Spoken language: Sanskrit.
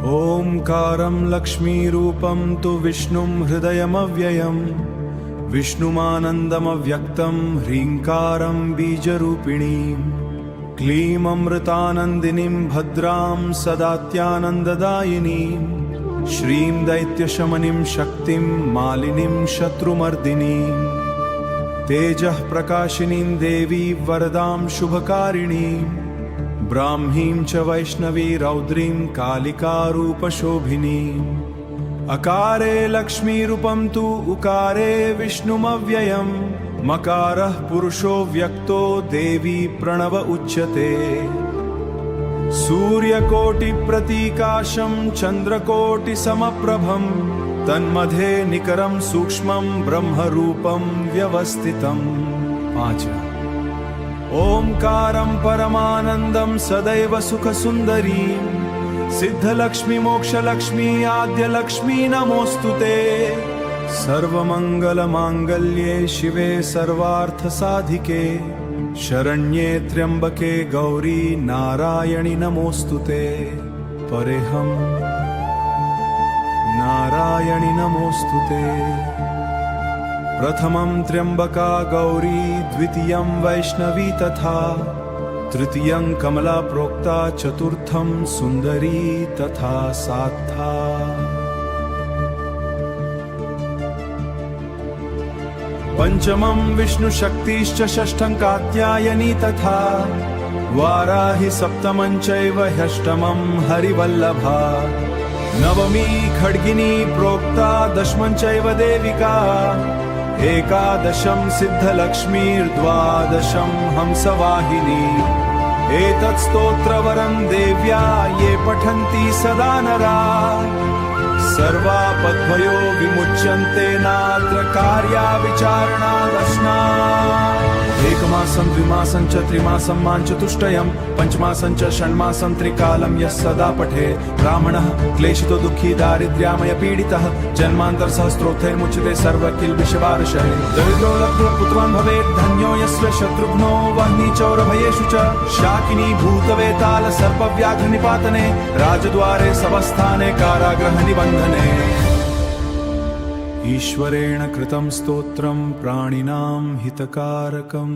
ओंकारं लक्ष्मीरूपं तु विष्णुं हृदयमव्ययम् विष्णुमानन्दमव्यक्तं ह्रीङ्कारं बीजरूपिणीं क्लीं अमृतानन्दिनीं भद्रां सदात्यानन्ददायिनीं श्रीं दैत्यशमनीं शक्तिं मालिनीं शत्रुमर्दिनीं तेजः प्रकाशिनीं देवी वरदां शुभकारिणीं ब्राह्मीं च वैष्णवी रौद्रीं कालिकारूपशोभिनीम् अकारे लक्ष्मीरूपं तु उकारे विष्णुमव्ययम् मकारः पुरुषो व्यक्तो देवी प्रणव उच्यते सूर्यकोटिप्रतीकाशं चन्द्रकोटिसमप्रभं तन्मध्ये निकरं सूक्ष्मं ब्रह्मरूपं व्यवस्थितम् 5 ओंकारं परमानन्दं सदैव सुखसुन्दरीं सिद्धलक्ष्मी मोक्षलक्ष्मी आद्यलक्ष्मी नमोस्तुते सर्वमंगलमांगल्ये शिवे सर्वार्थसाधिके शरण्ये त्र्यंबके गौरी नारायणि नमोस्तुते परेहं नारायणि नमोस्तुते प्रथमं त्र्यंबका गौरी द्वितीयं वैष्णवी तथा तृतीयं कमला प्रोक्ता चतुर्थं सुंदरी तथा सात्था पंचमं विष्णुशक्तिश्च षष्ठं कात्यायनी तथा वाराहि सप्तमं चैव ह्यष्टमं हरिवल्लभा नवमी खड्गिनी प्रोक्ता दशमं चैव देविका एकादशं सिद्धलक्ष्मीर्द्वादशं हंसवाहिनी एतत् स्तोत्रवरं देव्या ये पठन्ति सदा नरा सर्वापद्भयो विमुच्यन्ते नात्र कार्या विचारणा दर्शना एकमासं द्विमासं च त्रिमासं माञ्चतुष्टयं पञ्चमासं च षण्मासं त्रिकालं यः सदा पठेत् ब्राह्मणः क्लेशितो दुःखी दारिद्र्यामय पीडितः जन्मान्तरसहस्रोत्थैर्मुच्यते सर्वकिल्बिषवारशः दरिद्रो लब्धपुत्रवान् भवेत् धन्यो यस्य शत्रुघ्नो वह्नि चौरभयेषु च शाकिनी भूतवेताल सर्पव्याघ्रनिपातने राजद्वारे सवस्थाने कारागृहनिबन्धने ईश्वरेण कृतं स्तोत्रं प्राणिनां हितकारकम्।